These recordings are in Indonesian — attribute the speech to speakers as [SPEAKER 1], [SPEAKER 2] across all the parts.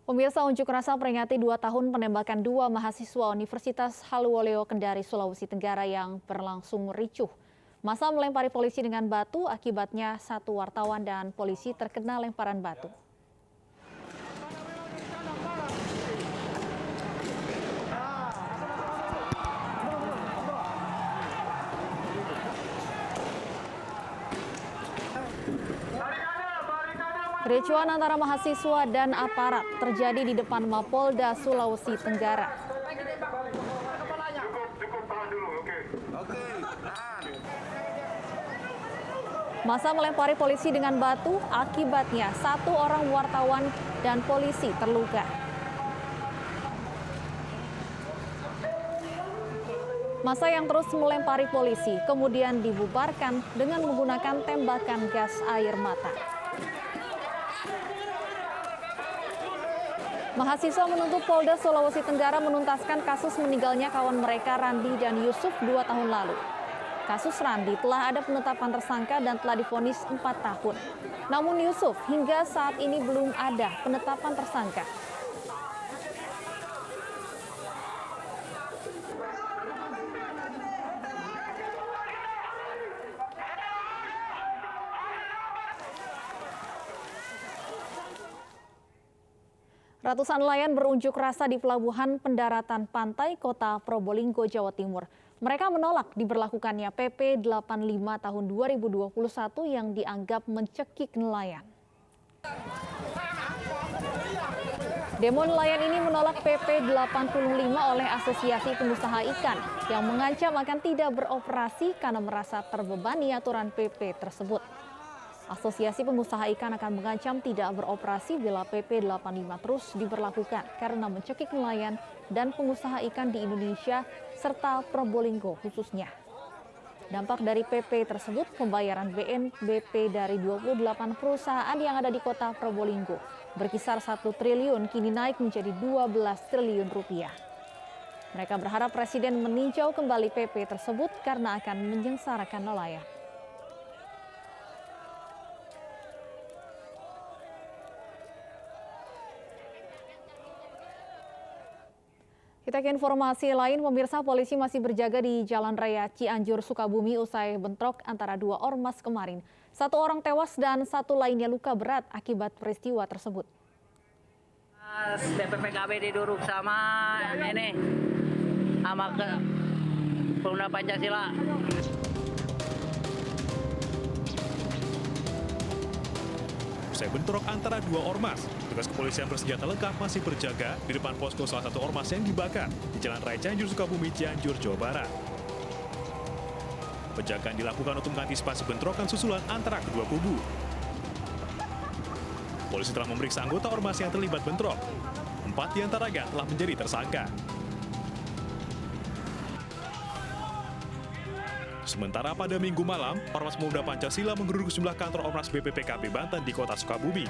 [SPEAKER 1] Pemirsa, unjuk rasa peringati 2 tahun penembakan 2 mahasiswa Universitas Haluoleo Kendari, Sulawesi Tenggara yang berlangsung ricuh. Massa melempari polisi dengan batu, akibatnya 1 wartawan dan polisi terkena lemparan batu. Kericuan antara mahasiswa dan aparat terjadi di depan Mapolda Sulawesi Tenggara. Massa melempari polisi dengan batu, akibatnya 1 orang wartawan dan polisi terluka. Massa yang terus melempari polisi kemudian dibubarkan dengan menggunakan tembakan gas air mata. Mahasiswa menuntut Polda Sulawesi Tenggara menuntaskan kasus meninggalnya kawan mereka Randi dan Yusuf 2 tahun lalu. Kasus Randi telah ada penetapan tersangka dan telah divonis 4 tahun. Namun Yusuf hingga saat ini belum ada penetapan tersangka. Ratusan nelayan berunjuk rasa di Pelabuhan Pendaratan Pantai Kota Probolinggo, Jawa Timur. Mereka menolak diberlakukannya PP 85 tahun 2021 yang dianggap mencekik nelayan. Demo nelayan ini menolak PP 85 oleh Asosiasi Pengusaha Ikan yang mengancam akan tidak beroperasi karena merasa terbebani aturan PP tersebut. Asosiasi Pengusaha Ikan akan mengancam tidak beroperasi bila PP 85 terus diberlakukan karena mencekik nelayan dan pengusaha ikan di Indonesia serta Probolinggo khususnya. Dampak dari PP tersebut, pembayaran BNBP dari 28 perusahaan yang ada di kota Probolinggo berkisar 1 triliun kini naik menjadi 12 triliun rupiah. Mereka berharap Presiden meninjau kembali PP tersebut karena akan menyengsarakan nelayan. Kita ke informasi lain, pemirsa, polisi masih berjaga di Jalan Raya Cianjur, Sukabumi usai bentrok antara 2 ormas kemarin. 1 orang tewas dan 1 lainnya luka berat akibat peristiwa tersebut.
[SPEAKER 2] BPPKB diduduk sama ini, sama Pemuda Pancasila.
[SPEAKER 3] Usai bentrok antara 2 ormas, petugas kepolisian bersenjata lengkap masih berjaga di depan posko salah satu ormas yang dibakar di Jalan Raya Cianjur, Sukabumi, Cianjur, Jawa Barat. Penjagaan dilakukan untuk mengantisipasi bentrokan susulan antara kedua kubu. Polisi telah memeriksa anggota ormas yang terlibat bentrok. 4 diantaranya telah menjadi tersangka. Sementara pada Minggu malam, Ormas Pemuda Pancasila menggeruduk sejumlah kantor Ormas BPPKB Banten di kota Sukabumi.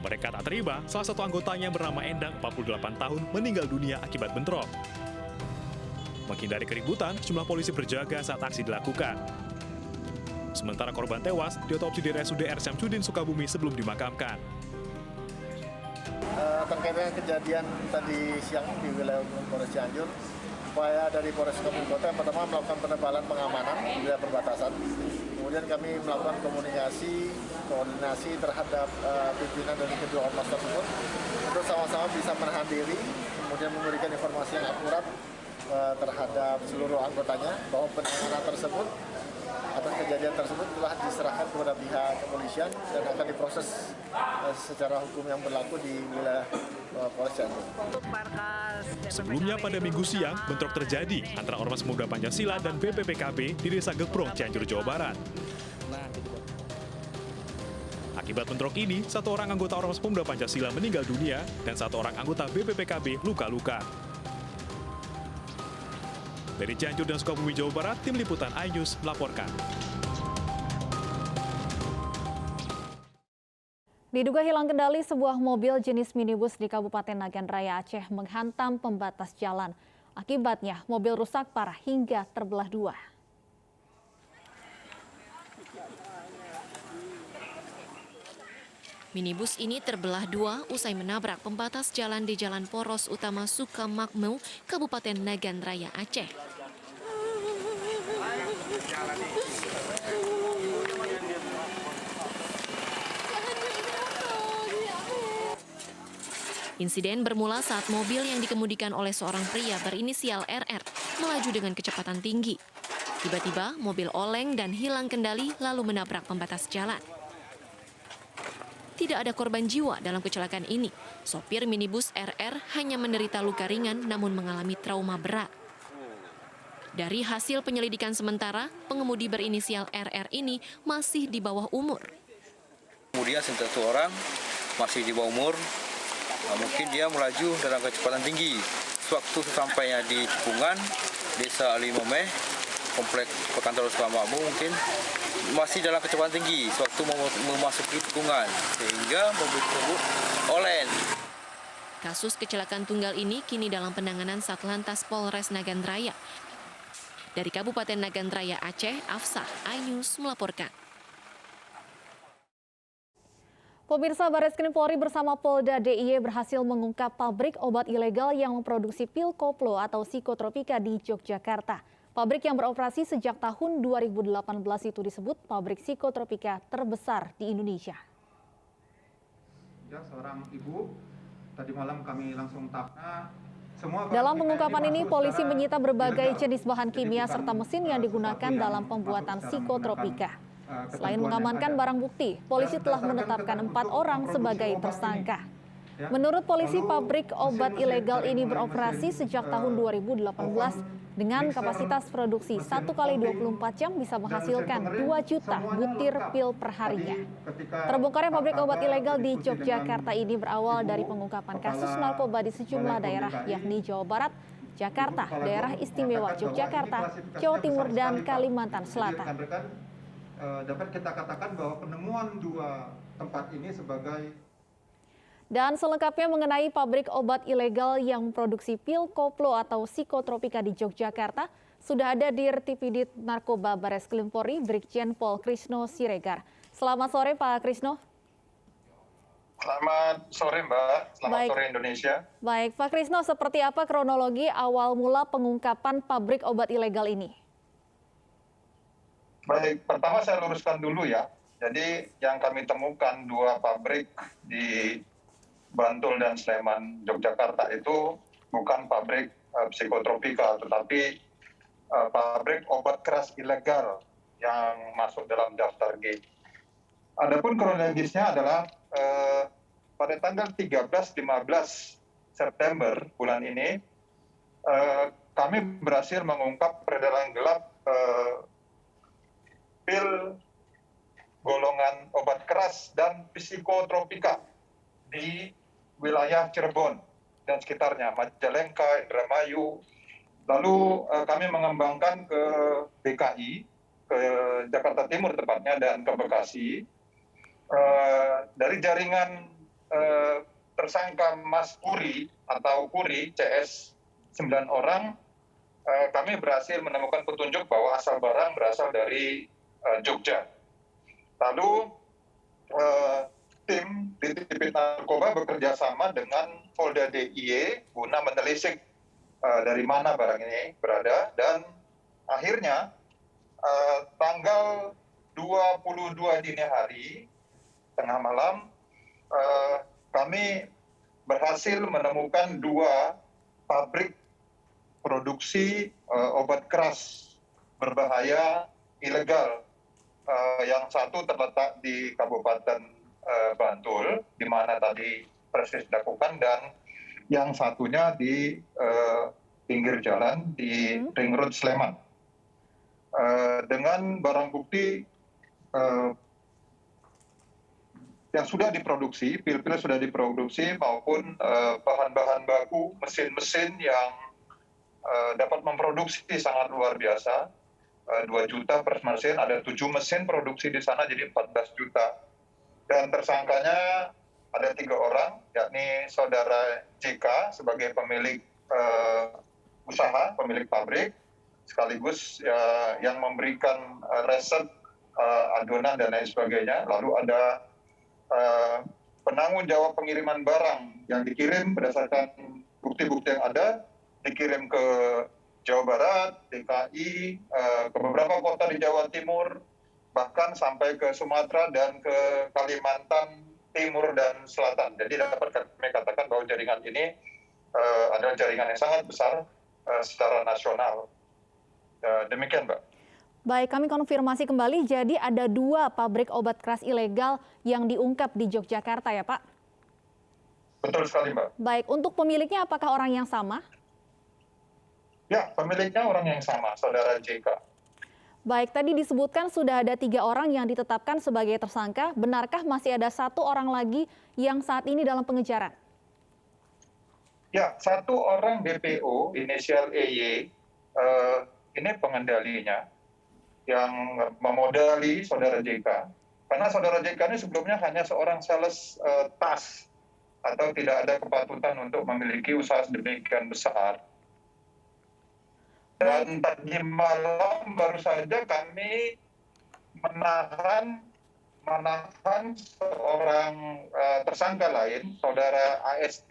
[SPEAKER 3] Mereka tak terima salah satu anggotanya yang bernama Endang, 48 tahun, meninggal dunia akibat bentrok. Menghindari keributan, sejumlah polisi berjaga saat aksi dilakukan. Sementara korban tewas diotopsi di RSUD R. Syamsuddin, Sukabumi sebelum dimakamkan.
[SPEAKER 4] Terkait dengan kejadian tadi siang di wilayah umum Polres Cianjur, upaya dari Polres Sukabumi Kota yang pertama melakukan penebalan pengamanan di wilayah perbatasan. Kemudian kami melakukan koordinasi terhadap pimpinan dari kedua ormas tersebut untuk sama-sama bisa menahan diri, kemudian memberikan informasi yang akurat terhadap seluruh anggotanya bahwa penanganan tersebut atas kejadian tersebut telah diserahkan kepada pihak kepolisian dan akan diproses secara hukum yang berlaku di wilayah Polres Cianjur.
[SPEAKER 3] Sebelumnya pada Minggu siang, bentrok terjadi antara Ormas Pemuda Pancasila dan BPPKB di Desa Geprong, Cianjur, Jawa Barat. Akibat bentrok ini, 1 orang anggota Ormas Pemuda Pancasila meninggal dunia dan 1 orang anggota BPPKB luka-luka. Dari Cianjur dan Sukabumi, Jawa Barat, tim liputan iNews melaporkan.
[SPEAKER 1] Diduga hilang kendali, sebuah mobil jenis minibus di Kabupaten Nagan Raya, Aceh menghantam pembatas jalan. Akibatnya, mobil rusak parah hingga terbelah 2.
[SPEAKER 5] Minibus ini terbelah dua usai menabrak pembatas jalan di Jalan Poros Utama Sukamakmur, Kabupaten Nagan Raya, Aceh. Insiden bermula saat mobil yang dikemudikan oleh seorang pria berinisial RR melaju dengan kecepatan tinggi. Tiba-tiba mobil oleng dan hilang kendali lalu menabrak pembatas jalan. Tidak ada korban jiwa dalam kecelakaan ini. Sopir minibus RR hanya menderita luka ringan namun mengalami trauma berat. Dari hasil penyelidikan sementara, pengemudi berinisial RR ini masih di bawah umur.
[SPEAKER 6] Kemudian satu orang masih di bawah umur, mungkin dia melaju dalam kecepatan tinggi. Sewaktu sampainya di Cipungan, Desa Alimomeh, Komplek Perkantoran Sukamakmur mungkin masih dalam kecepatan tinggi sewaktu memasuki tikungan sehingga mobil tersebut oleng.
[SPEAKER 5] Kasus kecelakaan tunggal ini kini dalam penanganan Satlantas Polres Nagan Raya. Dari Kabupaten Nagan Raya, Aceh, Afsah, iNews melaporkan.
[SPEAKER 1] Pemirsa, Bareskrim Polri bersama Polda DIY berhasil mengungkap pabrik obat ilegal yang memproduksi pil koplo atau psikotropika di Yogyakarta. Pabrik yang beroperasi sejak tahun 2018 itu disebut pabrik psikotropika terbesar di Indonesia.
[SPEAKER 7] Seorang ibu, tadi malam kami langsung tangkap.
[SPEAKER 1] Dalam pengungkapan ini, polisi menyita berbagai jenis bahan kimia serta mesin yang digunakan dalam pembuatan psikotropika. Selain mengamankan barang bukti, polisi telah menetapkan 4 orang sebagai tersangka. Menurut polisi, pabrik obat ilegal ini beroperasi sejak tahun 2018 dengan kapasitas produksi 1 kali 24 jam bisa menghasilkan 2 juta butir pil perharinya. Terbongkarnya pabrik obat ilegal di Yogyakarta ini berawal dari pengungkapan kasus narkoba di sejumlah daerah yakni Jawa Barat, Jakarta, Daerah Istimewa Yogyakarta, Jawa Timur, dan Kalimantan Selatan.
[SPEAKER 7] Dapat kita katakan bahwa penemuan 2 tempat ini sebagai.
[SPEAKER 1] Dan selengkapnya mengenai pabrik obat ilegal yang memproduksi pil koplo atau psikotropika di Yogyakarta, sudah ada di RTPD Narkoba Bareskrim Polri, Brigjen Pol Krisno Siregar. Selamat sore Pak Krisno.
[SPEAKER 8] Selamat sore Mbak, selamat
[SPEAKER 1] Baik.
[SPEAKER 8] Sore Indonesia.
[SPEAKER 1] Baik, Pak Krisno, seperti apa kronologi awal mula pengungkapan pabrik obat ilegal ini?
[SPEAKER 8] Baik, pertama saya luruskan dulu ya. Jadi yang kami temukan 2 pabrik di Bantul dan Sleman, Yogyakarta itu bukan pabrik psikotropika, tetapi pabrik obat keras ilegal yang masuk dalam daftar G. Adapun kronologisnya adalah pada tanggal 13-15 September bulan ini, kami berhasil mengungkap peredaran gelap pil golongan obat keras dan psikotropika di wilayah Cirebon dan sekitarnya, Majalengka, Indramayu. Lalu kami mengembangkan ke DKI, ke Jakarta Timur tepatnya, dan ke Bekasi. Dari jaringan tersangka Mas Puri atau Puri CS 9 orang, kami berhasil menemukan petunjuk bahwa asal barang berasal dari Jogja. Lalu tim DTP Narkoba bekerja sama dengan Polda DIY guna menelisik dari mana barang ini berada, dan akhirnya tanggal 22 dini hari tengah malam kami berhasil menemukan 2 pabrik produksi obat keras berbahaya ilegal. Yang satu terletak di Kabupaten Bantul, di mana tadi proses dilakukan, dan yang satunya di pinggir jalan di Ring Road Sleman. Dengan barang bukti yang sudah diproduksi, pil-pil sudah diproduksi, maupun bahan-bahan baku, mesin-mesin yang dapat memproduksi sangat luar biasa. 2 juta per mesin, ada 7 mesin produksi di sana, jadi 14 juta. Dan tersangkanya ada 3 orang, yakni saudara JK sebagai pemilik usaha, pemilik pabrik, sekaligus yang memberikan resep adonan dan lain sebagainya. Lalu ada penanggung jawab pengiriman barang yang dikirim berdasarkan bukti-bukti yang ada, dikirim ke Jawa Barat, DKI, ke beberapa kota di Jawa Timur, bahkan sampai ke Sumatera dan ke Kalimantan Timur dan Selatan. Jadi dapat kami katakan bahwa jaringan ini adalah jaringan yang sangat besar secara nasional. Demikian, Mbak.
[SPEAKER 1] Baik, kami konfirmasi kembali, jadi ada 2 pabrik obat keras ilegal yang diungkap di Yogyakarta ya Pak?
[SPEAKER 8] Betul sekali, Mbak.
[SPEAKER 1] Baik, untuk pemiliknya apakah orang yang sama?
[SPEAKER 8] Ya, pemiliknya orang yang sama, Saudara JK.
[SPEAKER 1] Baik, tadi disebutkan sudah ada 3 orang yang ditetapkan sebagai tersangka. Benarkah masih ada 1 orang lagi yang saat ini dalam pengejaran?
[SPEAKER 8] Ya, 1 orang DPO, inisial EY, ini pengendalinya, yang memodali Saudara JK. Karena Saudara JK ini sebelumnya hanya seorang sales tas, atau tidak ada kepatutan untuk memiliki usaha sedemikian besar. Dan tadi malam baru saja kami menahan seorang tersangka lain, Saudara AST,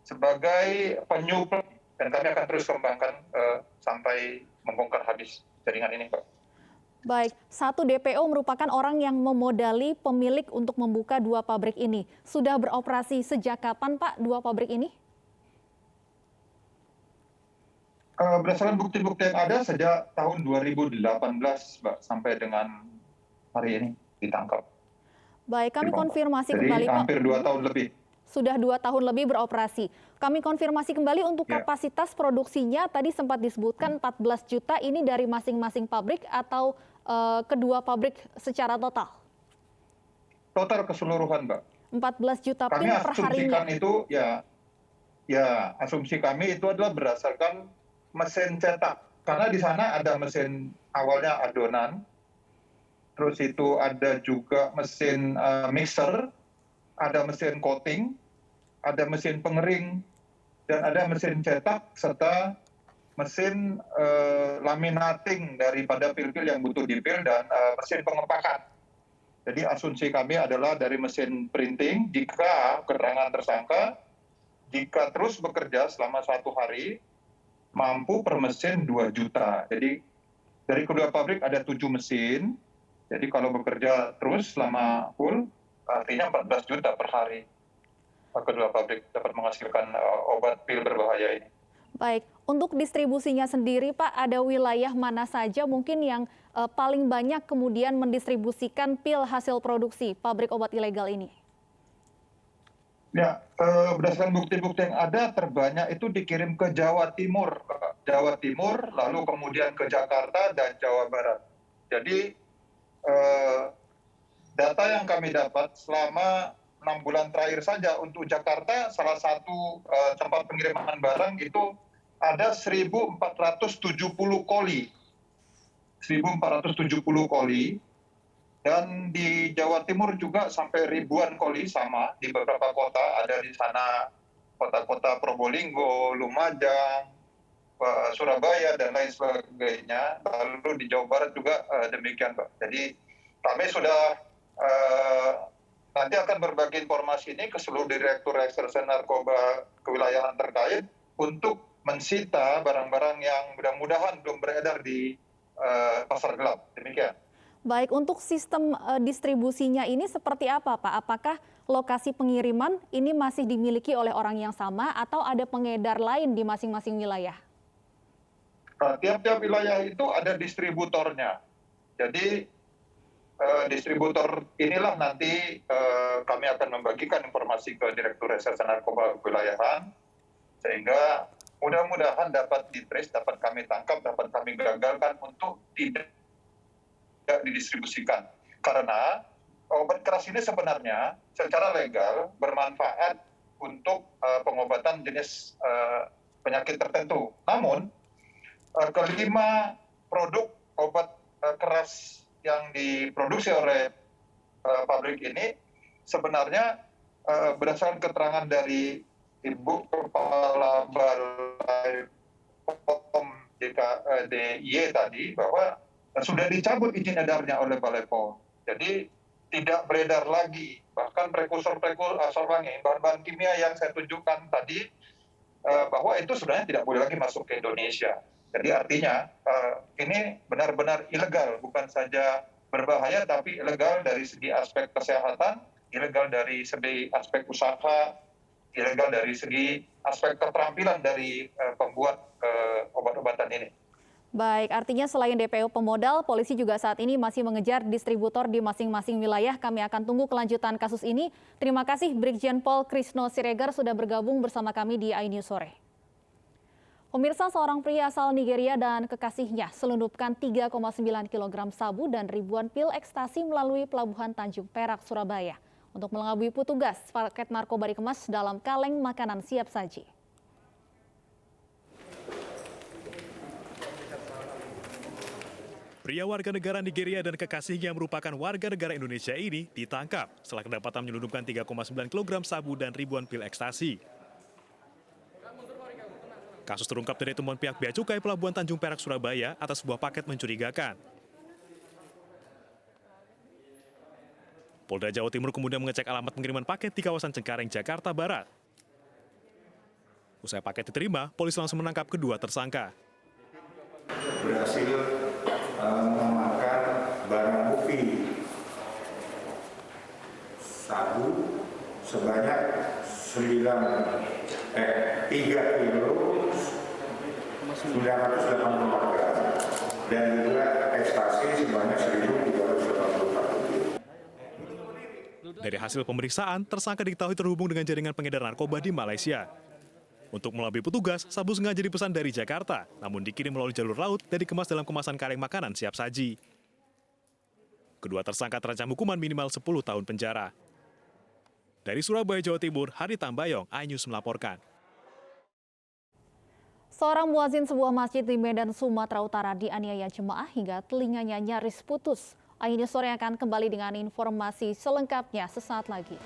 [SPEAKER 8] sebagai penyuplai. Dan kami akan terus kembangkan sampai membongkar habis jaringan ini, Pak.
[SPEAKER 1] Baik, 1 DPO merupakan orang yang memodali pemilik untuk membuka 2 pabrik ini. Sudah beroperasi sejak kapan Pak 2 pabrik ini?
[SPEAKER 8] Berdasarkan bukti-bukti yang ada sejak tahun 2018, Mbak, sampai dengan hari ini ditangkap.
[SPEAKER 1] Baik, kami konfirmasi
[SPEAKER 8] Jadi
[SPEAKER 1] kembali Pak.
[SPEAKER 8] hampir 2 tahun lebih.
[SPEAKER 1] Sudah 2 tahun lebih beroperasi. Kami konfirmasi kembali untuk kapasitas produksinya, tadi sempat disebutkan 14 juta, ini dari masing-masing pabrik atau kedua pabrik secara total?
[SPEAKER 8] Total keseluruhan, Mbak.
[SPEAKER 1] 14 juta pil per harinya.
[SPEAKER 8] Kami asumsikan itu, asumsi kami itu adalah berdasarkan mesin cetak. Karena di sana ada mesin awalnya adonan, terus itu ada juga mesin mixer, ada mesin coating, ada mesin pengering, dan ada mesin cetak, serta mesin laminating daripada pil-pil yang butuh dipil, dan mesin pengepakan. Jadi asumsi kami adalah dari mesin printing, jika keterangan tersangka, jika terus bekerja selama 1 hari, mampu per mesin 2 juta. Jadi dari kedua pabrik ada 7 mesin, jadi kalau bekerja terus selama full, artinya 14 juta per hari. Kedua pabrik dapat menghasilkan obat pil berbahaya ini.
[SPEAKER 1] Baik, untuk distribusinya sendiri Pak, ada wilayah mana saja mungkin yang paling banyak kemudian mendistribusikan pil hasil produksi pabrik obat ilegal ini?
[SPEAKER 8] Ya, berdasarkan bukti-bukti yang ada, terbanyak itu dikirim ke Jawa Timur. Jawa Timur, lalu kemudian ke Jakarta dan Jawa Barat. Jadi, data yang kami dapat selama 6 bulan terakhir saja untuk Jakarta, salah satu tempat pengiriman barang itu ada 1.470 koli. 1.470 koli. Dan di Jawa Timur juga sampai ribuan koli sama di beberapa kota. Ada di sana kota-kota Probolinggo, Lumajang, Surabaya, dan lain sebagainya. Lalu di Jawa Barat juga demikian, Pak. Jadi kami sudah nanti akan berbagi informasi ini ke seluruh Direktur Reserse Narkoba kewilayahan terkait untuk mensita barang-barang yang mudah-mudahan belum beredar di pasar gelap. Demikian.
[SPEAKER 1] Baik, untuk sistem distribusinya ini seperti apa, Pak? Apakah lokasi pengiriman ini masih dimiliki oleh orang yang sama atau ada pengedar lain di masing-masing wilayah?
[SPEAKER 8] Tiap-tiap wilayah itu ada distributornya. Jadi distributor inilah nanti kami akan membagikan informasi ke Direktur Reserse Narkoba kewilayahan, sehingga mudah-mudahan dapat ditrace, dapat kami tangkap, dapat kami gagalkan untuk tidak didistribusikan. Karena obat keras ini sebenarnya secara legal bermanfaat untuk pengobatan jenis penyakit tertentu. Namun, kelima produk obat keras yang diproduksi oleh pabrik ini sebenarnya berdasarkan keterangan dari Ibu Kepala Balai POM DIY tadi, bahwa sudah dicabut izin edarnya oleh Balai POM. Jadi tidak beredar lagi. Bahkan prekursor-prekursor bahan-bahan kimia yang saya tunjukkan tadi, bahwa itu sebenarnya tidak boleh lagi masuk ke Indonesia. Jadi artinya ini benar-benar ilegal, bukan saja berbahaya, tapi ilegal dari segi aspek kesehatan, ilegal dari segi aspek usaha, ilegal dari segi aspek keterampilan dari pembuat obat-obatan ini.
[SPEAKER 1] Baik, artinya selain DPO pemodal, polisi juga saat ini masih mengejar distributor di masing-masing wilayah. Kami akan tunggu kelanjutan kasus ini. Terima kasih Brigjen Pol Krisno Siregar sudah bergabung bersama kami di iNews Sore. Pemirsa, seorang pria asal Nigeria dan kekasihnya selundupkan 3,9 kg sabu dan ribuan pil ekstasi melalui Pelabuhan Tanjung Perak, Surabaya. Untuk mengelabui petugas, paket narkoba dikemas dalam kaleng makanan siap saji.
[SPEAKER 3] Pria warga negara Nigeria dan kekasihnya merupakan warga negara Indonesia ini ditangkap setelah kedapatan menyelundupkan 3,9 kg sabu dan ribuan pil ekstasi. Kasus terungkap dari temuan pihak Bea Cukai Pelabuhan Tanjung Perak, Surabaya atas sebuah paket mencurigakan. Polda Jawa Timur kemudian mengecek alamat pengiriman paket di kawasan Cengkareng, Jakarta Barat. Usai paket diterima, polisi langsung menangkap kedua tersangka.
[SPEAKER 9] Berhasil mengamankan barang bukti sabu sebanyak 3 kilo 984 gram dan juga ekstasi sebanyak 1.384 kilo.
[SPEAKER 3] Dari hasil pemeriksaan, tersangka diketahui terhubung dengan jaringan pengedar narkoba di Malaysia. Untuk melabui petugas, sabu sengaja dipesan dari Jakarta, namun dikirim melalui jalur laut dan dikemas dalam kemasan kaleng makanan siap saji. Kedua tersangka terancam hukuman minimal 10 tahun penjara. Dari Surabaya, Jawa Timur, Hari Tambayong, iNews melaporkan.
[SPEAKER 1] Seorang muazin sebuah masjid di Medan, Sumatera Utara dianiaya jemaah hingga telinganya nyaris putus. iNews Sore akan kembali dengan informasi selengkapnya sesaat lagi.